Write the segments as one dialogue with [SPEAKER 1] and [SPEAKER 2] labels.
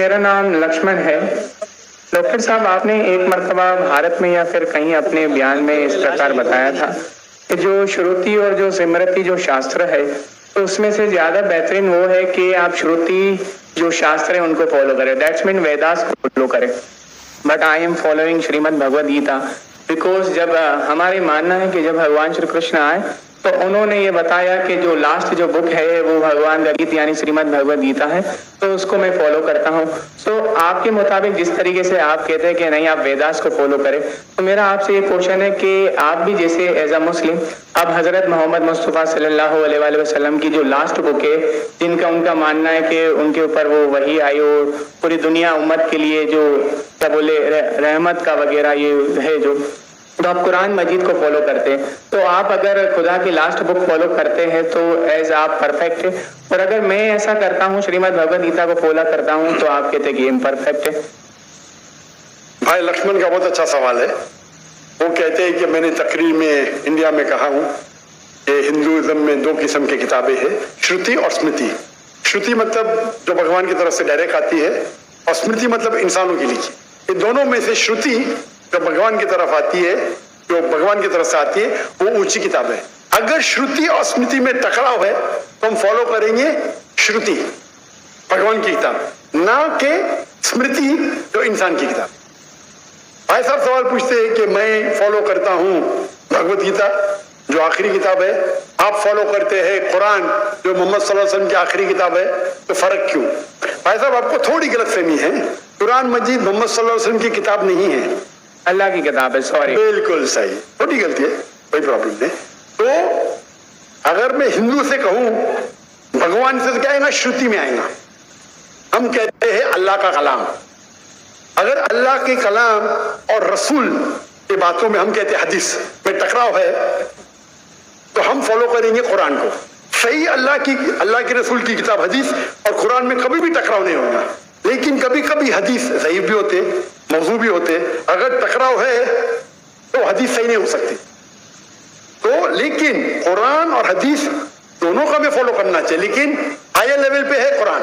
[SPEAKER 1] मेरा नाम लक्ष्मण है। डॉक्टर साहब, आपने एक मर्तबा भारत में या फिर कहीं अपने बयान में इस प्रकार बताया था कि जो श्रुति और जो स्मृति जो शास्त्र है, तो उसमें से ज्यादा बेहतरीन वो है कि आप श्रुति जो शास्त्र है उनको फॉलो करें, दैट्स मीन वेदास को फॉलो करें। But I am following Shrimad Bhagavad Gita because जब हमारे मानना है कि जब भगवान श्री कृष्ण आए तो उन्होंने ये बताया कि जो लास्ट जो बुक है वो भगवान का गीत यानी श्रीमद् भगवद गीता है, तो उसको मैं फॉलो करता हूँ। तो आपके मुताबिक जिस तरीके से आप कहते हैं कि नहीं आप वेदास को फॉलो करें, तो मेरा आपसे ये क्वेश्चन है कि आप भी जैसे एज अ मुस्लिम अब हजरत मोहम्मद मुस्तफ़ा सल्लल्लाहु अलैहि वसल्लम की जो लास्ट बुक है, जिनका उनका मानना है कि उनके ऊपर वो वही आई और पूरी दुनिया उम्मत के लिए जो क्या बोले रहमत का वगैरह ये है जो, तो आप कुरान मजीद को फॉलो करते हैं। तो आप अगर खुदा की लास्ट बुक फॉलो करते हैं तो एज आप परफेक्ट है, और अगर मैं ऐसा करता हूँ श्रीमद् भगवद गीता को फॉलो करता हूँ तो आप कहते हैं कि इम्परफेक्ट है।
[SPEAKER 2] भाई लक्ष्मण का बहुत अच्छा सवाल है। वो कहते हैं कि मैंने तकरीर में इंडिया में कहा हूँ कि हिंदुइज्म में दो किस्म की किताबें हैं, श्रुति और स्मृति। श्रुति मतलब जो भगवान की तरफ से डायरेक्ट आती है, और स्मृति मतलब इंसानों की लिखी। ये दोनों में से श्रुति जो भगवान की तरफ आती है, जो भगवान की तरफ से आती है, वो ऊंची किताब है। अगर श्रुति और स्मृति में टकराव है तो हम फॉलो करेंगे श्रुति, भगवान की किताब, ना कि स्मृति जो इंसान की किताब। भाई साहब सवाल पूछते हैं कि मैं फॉलो करता हूं भगवत गीता जो आखिरी किताब है, आप फॉलो करते हैं कुरान जो मोहम्मद सल्लल्लाहु अलैहि वसल्लम की आखिरी किताब है, तो फर्क क्यों? भाई साहब आपको थोड़ी गलतफहमी है, कुरान मजीद मोहम्मद सल्लल्लाहु अलैहि वसल्लम की किताब नहीं है,
[SPEAKER 1] अल्लाह की किताब है। सॉरी,
[SPEAKER 2] बिल्कुल सही, थोड़ी गलती है, कोई प्रॉब्लम नहीं। तो अगर मैं हिंदू से कहूं भगवान से, तो क्या आएगा? श्रुति में आएगा। हम कहते हैं अल्लाह का कलाम। अगर अल्लाह के कलाम और रसूल की बातों में हम कहते हैं हदीस में टकराव है, तो हम फॉलो करेंगे कुरान को। सही अल्लाह के रसूल की किताब हदीस और कुरान में कभी भी टकराव नहीं होगा, लेकिन कभी कभी हदीस सही भी होते, मौजू भी होते। अगर टकराव है तो हदीस सही नहीं हो सकती। तो लेकिन कुरान और हदीस दोनों का हमें फॉलो करना चाहिए, लेकिन हायर लेवल पे है कुरान।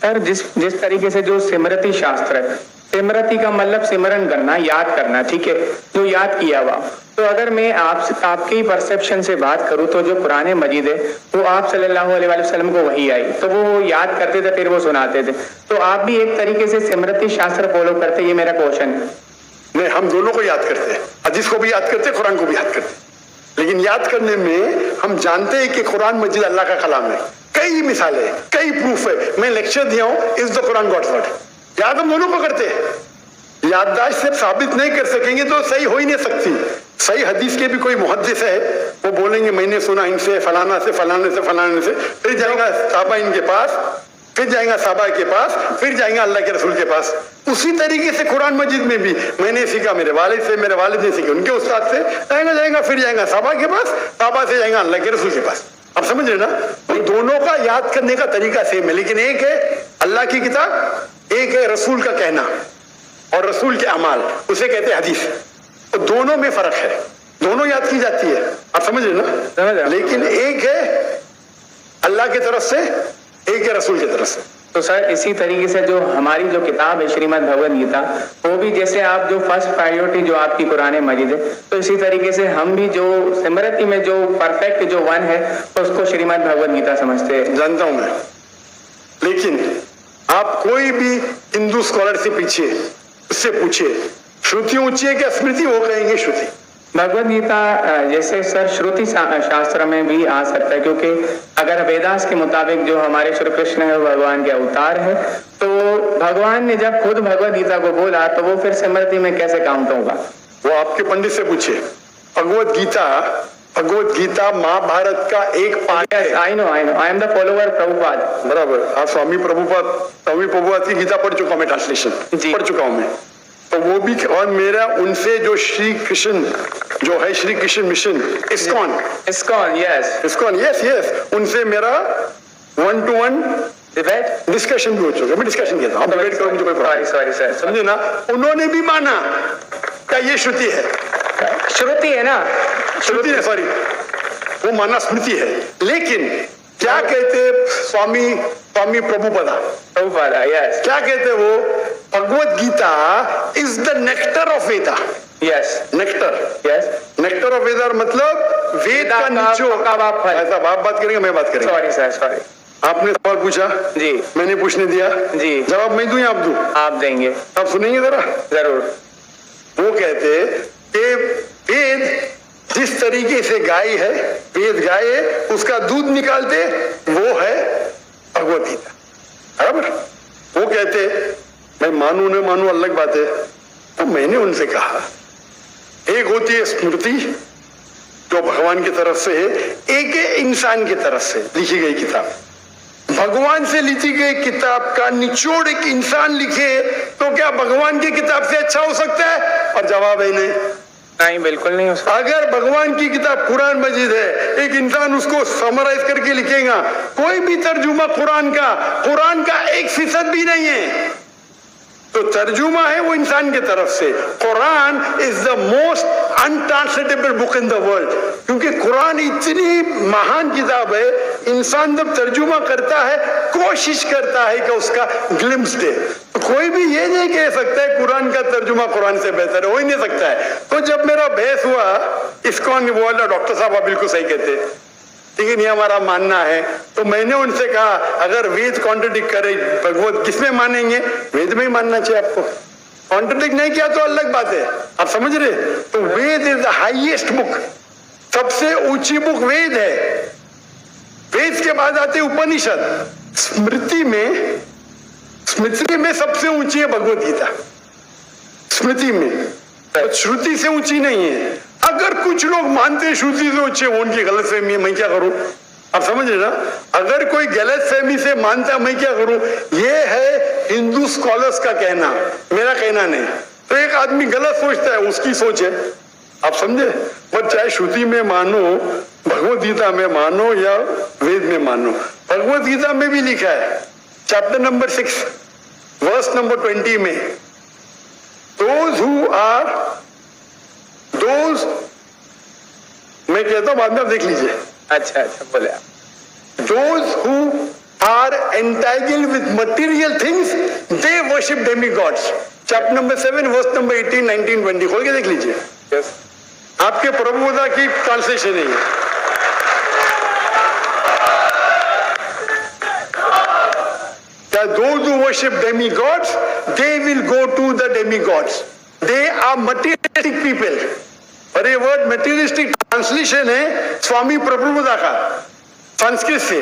[SPEAKER 1] सर, जिस तरीके से जो स्मृति शास्त्र है, स्मृति का मतलब सिमरन करना, याद करना, ठीक है, जो याद किया हुआ। तो अगर मैं आपके ही परसेप्शन से बात करूं तो जो कुरान मजीद है वो आप सल्लल्लाहु अलैहि वसल्लम को वही आई, तो वो याद करते थे, फिर वो सुनाते थे। तो आप भी एक तरीके से स्मृति शास्त्र फॉलो करते, ये मेरा क्वेश्चन है।
[SPEAKER 2] नहीं, हम दोनों को याद करते हैं, हदीस को भी याद करते हैं, कुरान को भी याद करते हैं। लेकिन याद करने में हम जानते हैं कि कुरान मजीद अल्लाह का कलाम है। कई मिसालें, कई प्रूफ है, मैं लेक्चर दिया हूं, is the Quran God's word. याद हम दोनों को करते हैं। याददाश्त से साबित नहीं कर सकेंगे तो सही हो ही नहीं सकती। सही हदीस के भी कोई मुहद्दिस है, वो बोलेंगे मैंने सुना इनसे, फलाना से, फलाने से, फलाने से, फिर जाएगा साहबा इनके पास, फिर जाएगा साहबा के पास, फिर जाएगा अल्लाह के रसूल के पास। उसी तरीके से कुरान मजीद में भी मैंने सीखा मेरे वालिद से, मेरे वालिद ने सीखा उनके उस्ताद से, जाएगा फिर जाएगा साहबा के पास, साहबा से जाएगा अल्लाह के रसूल के पास। आप समझ रहे ना? तो दोनों का याद करने का तरीका सेम है, लेकिन एक है अल्लाह की किताब, एक है रसूल का कहना और रसूल के अमाल, उसे कहते हैं हदीस। तो दोनों में फर्क है, दोनों याद की जाती है। आप समझ रहे ना? लेकिन एक है अल्लाह की तरफ से, एक है रसूल की तरफ से।
[SPEAKER 1] तो सर, इसी तरीके से जो हमारी जो किताब है श्रीमद् भगवद गीता, वो भी जैसे आप जो फर्स्ट प्रायोरिटी जो आपकी कुरान मजीद है, तो इसी तरीके से हम भी जो स्मृति में जो परफेक्ट जो वन है उसको श्रीमद् भगवद गीता समझते हैं।
[SPEAKER 2] जानता हूं मैं, लेकिन आप कोई भी हिंदू स्कॉलर से पीछे उससे पूछिए श्रुति ऊंची है क्या स्मृति, वो कहेंगे श्रुति।
[SPEAKER 1] भगवद गीता जैसे सर श्रुति शास्त्र में भी आ सकता है, क्योंकि अगर वेदास के मुताबिक जो हमारे श्री कृष्ण है वो भगवान के अवतार है, तो भगवान ने जब खुद भगवद गीता को बोला तो वो फिर स्मृति में कैसे काउंट होगा? वो
[SPEAKER 2] आपके पंडित से पूछिए। भगवद गीता महाभारत का एक पार्ट है।
[SPEAKER 1] I know, I am the follower Prabhupada.
[SPEAKER 2] बराबर, आप स्वामी प्रभुपाद की गीता पढ़ चुका हूं मैं, ट्रांसलेशन पढ़ चुका हूं मैं। तो वो भी, और मेरा उनसे जो श्री कृष्ण जो है, Shri Krishna mission ISKCON, yes, उनसे मेरा 1-to-1 डिस्कशन भी हो चुका है। मैं डिस्कशन किया था, डिबेट करूं मुझे कोई
[SPEAKER 1] सॉरी सर,
[SPEAKER 2] समझे ना? उन्होंने भी माना क्या ये श्रुति है,
[SPEAKER 1] श्रुति है ना,
[SPEAKER 2] श्रुति है, सॉरी, वो माना स्मृति है। लेकिन क्या क्या कहते स्वामी प्रभुपदा
[SPEAKER 1] यस
[SPEAKER 2] क्या कहते वो, Bhagavad Gita is the nectar of Veda.
[SPEAKER 1] Yes
[SPEAKER 2] nectar of Veda मतलब वेद का निचोड़। ऐसा आप बात करेंगे, मैं बात करेंगे।
[SPEAKER 1] Sorry sir.
[SPEAKER 2] आपने सवाल पूछा
[SPEAKER 1] जी,
[SPEAKER 2] मैंने पूछने दिया
[SPEAKER 1] जी,
[SPEAKER 2] जवाब मैं दूं या आप दूं?
[SPEAKER 1] आप देंगे।
[SPEAKER 2] आप सुनेंगे जरा।
[SPEAKER 1] जरूर।
[SPEAKER 2] वो कहते कि वेद जिस तरीके से गाय है, वेद गाय है, उसका दूध निकालते वो है भगवत गीता, बराबर। वो कहते मैं मानू न मानू अलग बात है। तो मैंने उनसे कहा एक होती है स्मृति जो भगवान की तरफ से है, एक है इंसान की तरफ से लिखी गई किताब। भगवान से लिखी गई किताब का निचोड़ एक इंसान लिखे तो क्या भगवान की किताब से अच्छा हो सकता है? और जवाब है नहीं,
[SPEAKER 1] बिल्कुल नहीं हो सकता।
[SPEAKER 2] अगर भगवान की किताब कुरान मजीद है, एक इंसान उसको समराइज करके लिखेगा, कोई भी तर्जुमा कुरान का 1% भी नहीं है, तो तर्जुमा है वो इंसान की तरफ से। Quran is the most untranslatable book in the world, क्योंकि कुरान इतनी महान किताब है। इंसान जब तर्जुमा करता है, कोशिश करता है कि उसका ग्लिम्स दे, तो कोई भी ये नहीं कह सकता है कुरान का तर्जुमा कुरान से बेहतर है, हो ही नहीं सकता है। तो जब मेरा बहस हुआ, इस्कॉन बोला डॉक्टर साहब आप बिल्कुल सही कहते, लेकिन ये हमारा मानना है। तो मैंने उनसे कहा अगर वेद कॉन्ट्रडिक्ट करे भगवत किसमें मानेंगे? वेद में ही मानना चाहिए आपको। कॉन्ट्रडिक्ट नहीं किया तो अलग बात है, आप समझ रहे? तो वेद इज द हाईएस्ट बुक, सबसे ऊंची बुक वेद है। वेद के बाद आते उपनिषद। स्मृति में सबसे ऊंची है भगवत गीता, स्मृति में, श्रुति से ऊंची नहीं है। अगर कुछ लोग मानते हैं श्रुति से ऊंचे, उनकी गलत फहमी है, मैं क्या करूं? आप समझ रहे ना? अगर कोई गलत फहमी से मानता, मैं क्या करूं? ये है हिंदू स्कॉलर्स का कहना, मेरा कहना नहीं। तो एक आदमी गलत सोचता है, उसकी सोच है, आप समझे? और चाहे श्रुति में मानो, भगवत गीता में मानो या वेद में मानो, भगवत गीता में भी लिखा है चैप्टर नंबर 6 वर्स नंबर 20 में, दोज मैं कहता हूं, बाद में आप देख लीजिए।
[SPEAKER 1] अच्छा बोले आप।
[SPEAKER 2] Those who are entangled with material things, they worship demigods. Chapter number 7, verse number 18, 19, 20 खोल के देख लीजिए।
[SPEAKER 1] yes.
[SPEAKER 2] आपके प्रभुदा की ट्रांसलेशन है ये। Those who worship demigods, they will go to the demigods. They are materialistic people. और ये वर्ड मटेरियलिस्टिक ट्रांसलेशन है स्वामी प्रभुदा का संस्कृत से।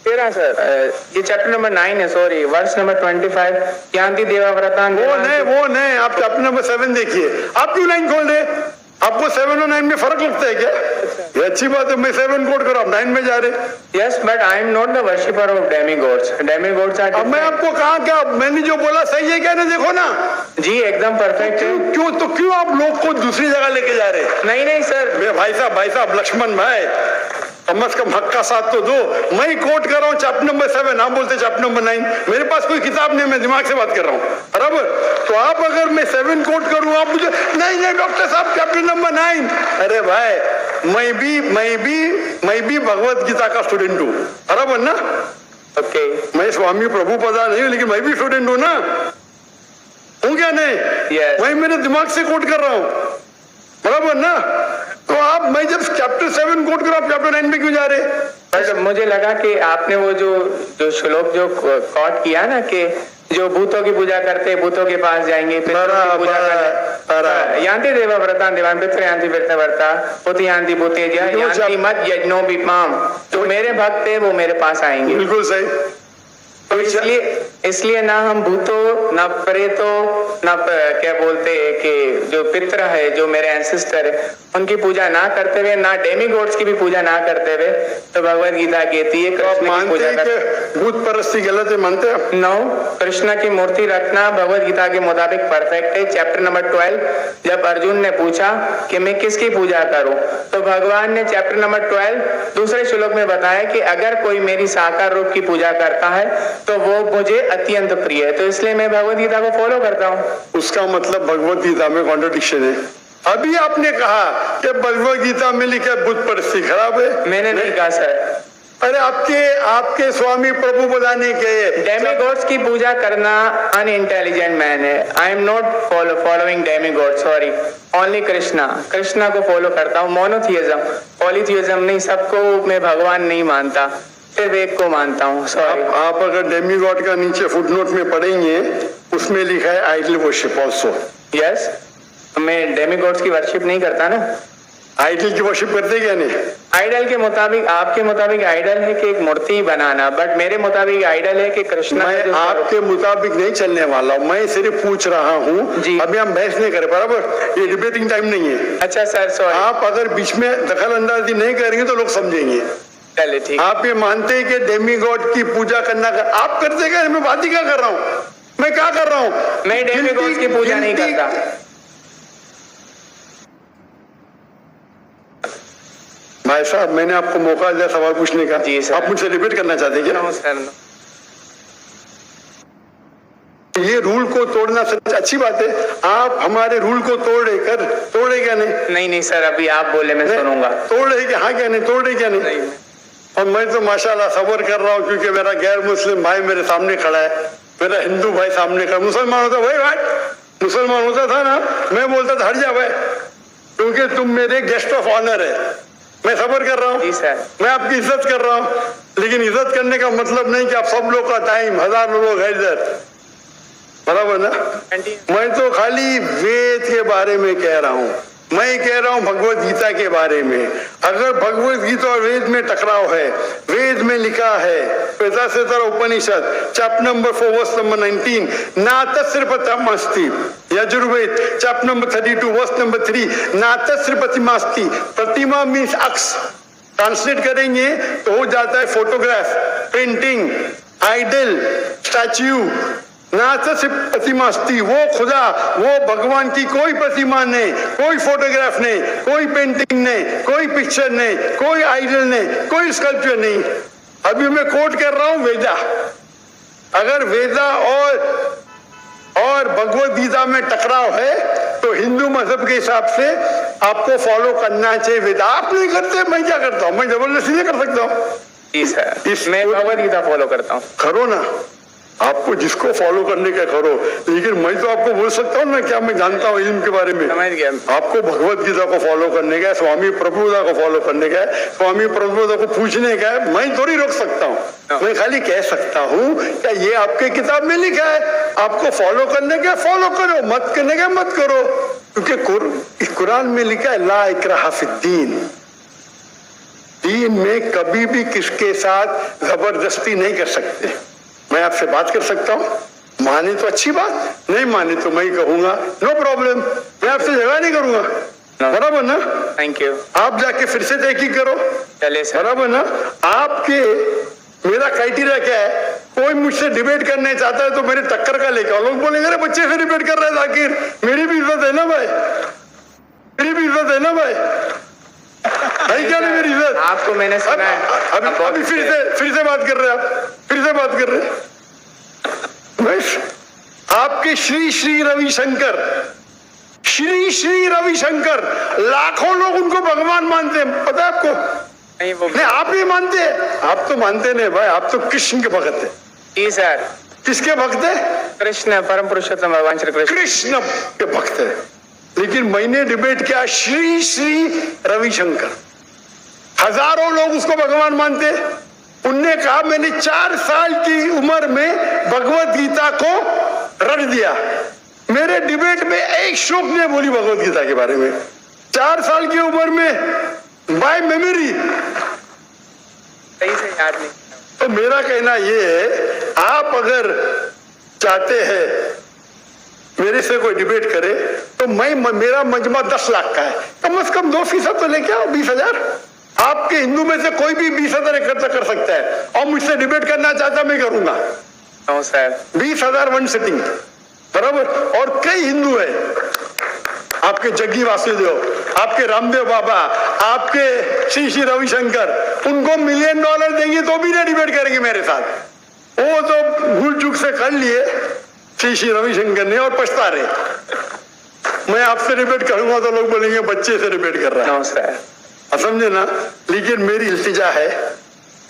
[SPEAKER 1] तेरा सर ये चैप्टर नंबर 9 है, सॉरी वर्स नंबर 25, यान्ति देवाव्रता।
[SPEAKER 2] वो नहीं, आप चैप्टर नंबर 7 देखिए। आप क्यों 9 खोल रहे? आपको 7 और 9 में फर्क लगता है क्या? ये अच्छी बात है, मैं 7 कोट करो, आप 9 में जा रहे।
[SPEAKER 1] Yes but I am not the worshipper of demigods. Demigods are. अब
[SPEAKER 2] मैं आपको कहा क्या मैंने जो बोला सही है क्या? ना देखो ना
[SPEAKER 1] जी, एकदम परफेक्ट है।
[SPEAKER 2] क्यों आप लोग को दूसरी जगह लेके जा रहे?
[SPEAKER 1] नहीं सर,
[SPEAKER 2] भाई साहब लक्ष्मण भाई, कम से कम हक का साथ तो दो। मैं कोट कर रहा हूँ चैप्टर नंबर 7, आप बोलते चैप्टर नंबर 9। मेरे पास कोई किताब नहीं, मैं दिमाग से बात कर रहा हूँ, बराबर? तो आप अगर मैं 7 कोट करूँ, आप मुझे नहीं डॉक्टर साहब चैप्टर नंबर 9। अरे भाई, मैं भी भगवत गीता का स्टूडेंट हूँ, बराबर ना?
[SPEAKER 1] ओके।
[SPEAKER 2] मैं स्वामी प्रभुपदा नहीं हूँ, लेकिन मैं भी स्टूडेंट हूँ ना, हूँ क्या नहीं? मैं मेरे दिमाग से कोट कर रहा हूँ, बराबर ना? तो आप, मैं जब चैप्टर 7 कोट करूं, आप चैप्टर 9 में क्यों जा रहे?
[SPEAKER 1] बट मुझे लगा कि आपने वो जो श्लोक जो कोट किया ना, कि जो भूतों की पूजा करते भूतों के पास जाएंगे, यान्ति देवाव्रता देवान पितृ यान्ति व्रता पुति यान्ति भूते यान्ति मत यज्ञो विपाम। जो मेरे भक्त है वो मेरे पास आएंगे।
[SPEAKER 2] बिल्कुल सही।
[SPEAKER 1] तो इसलिए ना हम भूतों, ना प्रेतों, ना क्या बोलते हैं कि जो पितृ है, जो मेरे एंसेस्टर है, उनकी पूजा ना करते हुए, ना डेमीगॉड्स की भी पूजा ना करते हुए, तो भगवत गीता कहती है कृष्ण की पूजा कर।
[SPEAKER 2] भूत परस्ती गलत है, मानते हैं?
[SPEAKER 1] नो, कृष्ण की मूर्ति रखना भगवत गीता के मुताबिक परफेक्ट है। चैप्टर नंबर 12, जब अर्जुन ने पूछा कि मैं किसकी पूजा करूं, तो भगवान ने चैप्टर नंबर 12 दूसरे श्लोक में बताया कि अगर कोई मेरी साकार रूप की पूजा करता है तो वो मुझे अत्यंत प्रिय है। तो इसलिए मैं भगवत गीता को फॉलो करता हूँ।
[SPEAKER 2] उसका मतलब भगवत गीता में कॉन्ट्रडिक्शन है। अभी आपने कहा कि भगवत गीता में लिखा बुत परस्ती खराब है।
[SPEAKER 1] मैंने नहीं कहा सर।
[SPEAKER 2] अरे आपके स्वामी प्रभु बताने के
[SPEAKER 1] डेमीगॉड्स की पूजा करना अनइंटेलिजेंट मैन है। आई am not following demigod, sorry, only Krishna को फॉलो करता हूँ। मोनोथियज्म, पॉलीथियज्म नहीं, सबको मैं भगवान नहीं मानता, सिर्फ एक को मानता हूँ। सॉरी।
[SPEAKER 2] आप अगर डेमीगॉड का नीचे फुटनोट में पढ़ेंगे, उसमें लिखा है आइडल वर्शिप ऑल्सो।
[SPEAKER 1] यस, मैं डेमीगॉड्स की वर्शिप नहीं करता ना।
[SPEAKER 2] आइडल की वर्शिप करते क्या नहीं?
[SPEAKER 1] आइडल के मुताबिक, आपके मुताबिक आइडल है कि एक मूर्ति बनाना, बट मेरे मुताबिक आइडल है कि कृष्णा।
[SPEAKER 2] मैं आपके मुताबिक नहीं चलने वाला हूँ, मैं सिर्फ पूछ रहा हूँ जी। अभी हम बहस नहीं करें, बराबर? ये डिबेटिंग टाइम नहीं है।
[SPEAKER 1] अच्छा सर, सॉरी।
[SPEAKER 2] आप अगर बीच में दखल अंदाजी नहीं करेंगे तो लोग समझेंगे।
[SPEAKER 1] चलिए ठीक।
[SPEAKER 2] आप ये मानते हैं कि डेमीगॉड की पूजा करना आप करते क्या? मैं बात ही क्या कर रहा हूँ? मैं क्या कर रहा हूँ?
[SPEAKER 1] मैं डेमीगॉड की पूजा नहीं करता।
[SPEAKER 2] भाई साहब, मैंने आपको मौका दिया सवाल पूछने का, आप मुझसे डिबेट करना चाहते हैं क्या?
[SPEAKER 1] नमस्कार।
[SPEAKER 2] ये रूल को तोड़ना सच अच्छी बात है। आप हमारे रूल को तोड़े क्या नहीं?
[SPEAKER 1] नहीं सर, अभी आप बोले मैं सुनूंगा।
[SPEAKER 2] तोड़े क्या? हाँ क्या नहीं? तोड़े क्या नहीं? और मैं तो माशाल्लाह सबर कर रहा हूँ, क्योंकि मेरा गैर मुस्लिम भाई मेरे सामने खड़ा है, मेरा हिंदू भाई सामने खड़ा। मुसलमान होता भाई मुसलमान होता था ना, मैं बोलता था हट जा भाई, क्योंकि तुम मेरे गेस्ट ऑफ ऑनर है। मैं सबर कर रहा हूँ, मैं आपकी इज्जत कर रहा हूँ, लेकिन इज्जत करने का मतलब नहीं कि आप सब लोग का टाइम, हजारों लोग है इधर, बराबर ना? मैं तो खाली वेद के बारे में कह रहा हूँ, मैं कह रहा हूँ भगवत गीता के बारे में। अगर भगवत गीता और वेद में टकराव है, वेद में लिखा है वेदासेतर Upanishad chapter number 4 verse number 19, नातस्त्रिपतिमास्ति। Yajurveda chapter number 32 verse number 3, नातस्त्रिपतिमास्ति। प्रतिमा मीन्स अक्स, ट्रांसलेट करेंगे तो हो जाता है फोटोग्राफ, पेंटिंग, आइडल, स्टैच्यू। प्रतिमास्ती, वो खुदा, वो भगवान की कोई प्रतिमा नहीं, कोई फोटोग्राफ नहीं, कोई पेंटिंग नहीं, कोई पिक्चर नहीं, कोई आइडल नहीं, कोई स्कल्पचर नहीं। अभी मैं कोट कर रहा हूं वेदा। अगर वेदा और भगवत गीता में टकराव है तो हिंदू मजहब के हिसाब से आपको फॉलो करना चाहिए वेदा। आप नहीं करते, मैं क्या करता हूँ? मैं जबरदस्ती नहीं कर सकता हूँ।
[SPEAKER 1] मैं भगवत गीता फॉलो करता हूँ।
[SPEAKER 2] करो ना, आपको जिसको फॉलो करने का करो, लेकिन मैं तो आपको बोल सकता हूँ ना क्या मैं जानता हूँ इल्म के बारे में। आपको भगवत गीता को फॉलो करने का है, स्वामी प्रभुदा को फॉलो करने का है, स्वामी प्रभुदा को पूछने का है। मैं थोड़ी रोक सकता हूँ, मैं खाली कह सकता हूँ क्या ये आपके किताब में लिखा है, आपको फॉलो करने का फॉलो करो, मत करने का मत करो, क्योंकि कुरान में लिखा है ला इकराहा फिद्दीन। दीन में कभी भी किसके साथ जबरदस्ती नहीं कर सकते। मैं आपसे बात कर सकता हूँ, माने तो अच्छी बात, नहीं माने तो मैं कहूंगा नो प्रॉब्लम, मैं आपसे झगड़ा नहीं करूंगा, बराबर ना?
[SPEAKER 1] Thank you.
[SPEAKER 2] आप जाके फिर से तहकीक करो,
[SPEAKER 1] चलिए सर,
[SPEAKER 2] बराबर ना? आपके मेरा क्राइटेरिया क्या है? कोई मुझसे डिबेट करने चाहता है तो मेरे टक्कर का लेकर, लोग बोलेंगे अरे बच्चे से डिबेट कर रहे हैं जाकिर, मेरी भी इज्जत है ना भाई, मेरी भी इज्जत है ना भाई, है क्या नहीं मेरी इज्जत?
[SPEAKER 1] आपको मैंने सुना है
[SPEAKER 2] अभी फिर से बात कर रहे हैं, आप फिर से बात कर रहे हैं। बस आपके श्री रविशंकर, श्री रविशंकर, लाखों लोग उनको भगवान मानते हैं, पता है आपको? नहीं, आप नहीं मानते, आप तो मानते नहीं भाई, आप तो कृष्ण के भक्त है।
[SPEAKER 1] जी सर।
[SPEAKER 2] किसके भक्त है?
[SPEAKER 1] कृष्ण, परम पुरुषोत्तम भगवान श्री कृष्ण,
[SPEAKER 2] कृष्ण के भक्त है। लेकिन मैंने डिबेट किया श्री रविशंकर, हजारों लोग उसको भगवान मानते। उनने कहा मैंने 4 साल की उम्र में भगवत गीता को रट दिया। मेरे डिबेट में एक श्लोक नहीं बोली भगवत गीता के बारे में, 4 साल की उम्र में बाय मेमोरी,
[SPEAKER 1] सही से याद नहीं।
[SPEAKER 2] तो मेरा कहना ये है, आप अगर चाहते हैं मेरे से कोई डिबेट करे तो मेरा मजमा 10 लाख का है, कम से कम 2% तो लेके आओ, 20,000। आपके हिंदू में से कोई भी 20,000 इकट्ठा कर सकता है और मुझसे डिबेट करना चाहता मैं करूंगा। 20,000 वन सिटिंग, बराबर। और कई हिंदू है, आपके जग्गी वासुदेव, आपके रामदेव बाबा, आपके श्री रविशंकर, उनको $1 मिलियन देंगे तो भी नहीं डिबेट करेंगे मेरे साथ। वो तो भूल चूक से कर लिए श्री रविशंकर ने और पछता रहे। मैं आपसे डिबेट करूंगा तो लोग बोलेंगे बच्चे से डिबेट कर रहा है, समझे ना? लेकिन मेरी इल्तिजा है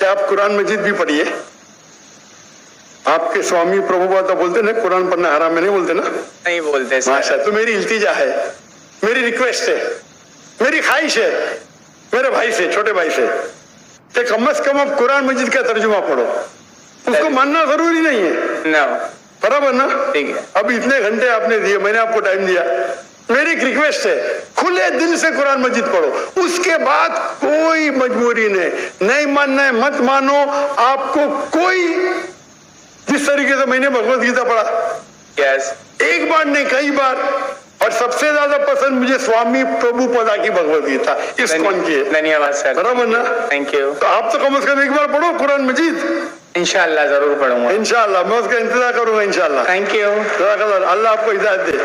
[SPEAKER 2] क्या आप कुरान मजीद भी पढ़िए। आपके स्वामी प्रभुपाद तो बोलते ना कुरान पढ़ना हराम है, नहीं बोलते ना?
[SPEAKER 1] नहीं बोलते सर।
[SPEAKER 2] माशा, तो मेरी इल्तिजा है, मेरी रिक्वेस्ट है, मेरी ख्वाहिश है मेरे भाई से, छोटे भाई से, कि कम से कम आप कुरान मजीद का तर्जुमा पढ़ो। उसको मानना जरूरी नहीं है
[SPEAKER 1] ना,
[SPEAKER 2] बराबर ना?
[SPEAKER 1] ठीक है।
[SPEAKER 2] अब इतने घंटे आपने दिए, मैंने आपको टाइम दिया, मेरी एक रिक्वेस्ट है, खुले दिल से कुरान मजीद पढ़ो। उसके बाद कोई मजबूरी नहीं मानना है मत मानो, आपको कोई, जिस तरीके से मैंने भगवत गीता पढ़ा,
[SPEAKER 1] यस,
[SPEAKER 2] एक बार नहीं कई बार, और सबसे ज्यादा पसंद मुझे स्वामी प्रभुपदा की भगवत गीता, इस्कॉन की है।
[SPEAKER 1] धन्यवाद सर,
[SPEAKER 2] बराबर ना?
[SPEAKER 1] Thank you.
[SPEAKER 2] तो आप तो कम से कम एक बार पढ़ो कुरान मजीद।
[SPEAKER 1] इंशाल्लाह जरूर पढ़ूंगा।
[SPEAKER 2] इंशाल्लाह मैं उसका इंतजार करूंगा इंशाल्लाह।
[SPEAKER 1] Thank you.
[SPEAKER 2] अल्लाह आपको हिदायत दे।